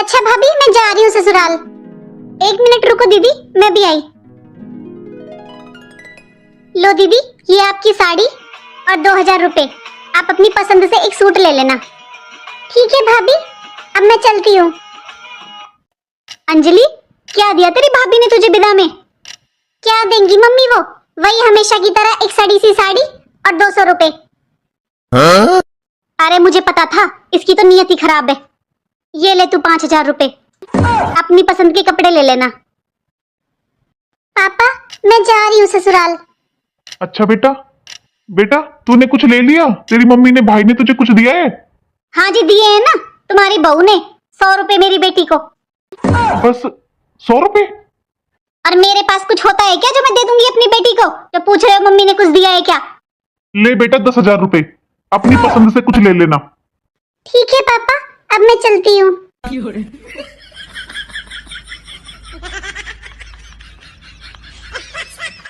अच्छा भाभी, मैं जा रही हूँ ससुराल। 1 मिनट रुको दीदी, मैं भी आई। लो दीदी, ये आपकी साड़ी और 2000 रुपए। आप अपनी पसंद से एक सूट ले लेना। ठीक है भाभी, अब मैं चलती हूँ। अंजलि, क्या दिया तेरी भाभी ने तुझे विदा में? क्या देंगी मम्मी वो? वही हमेशा की तरह एक सड़ी सी साड़ी और 200 रुपए। अरे मुझे पता था, इसकी तो नियत ही खराब है। ये ले तू 5000 रुपए, अपनी पसंद के कपड़े ले लेना। पापा, मैं जा रही हूँ ससुराल। अच्छा बेटा, बेटा तूने कुछ ले लिया? तेरी मम्मी ने, भाई ने तुझे कुछ दिया है? हाँ जी, दिए हैं ना, तुम्हारी बहू ने 100 रुपए मेरी बेटी को। बस 100 रुपए? और मेरे पास कुछ होता है क्या जो मैं दे दूंगी अपनी बेटी को? जो पूछ रहे हो मम्मी ने कुछ दिया है क्या? ले बेटा 10,000 रुपए, अपनी पसंद से कुछ ले लेना। ठीक है पापा, अब मैं चलती हूँ।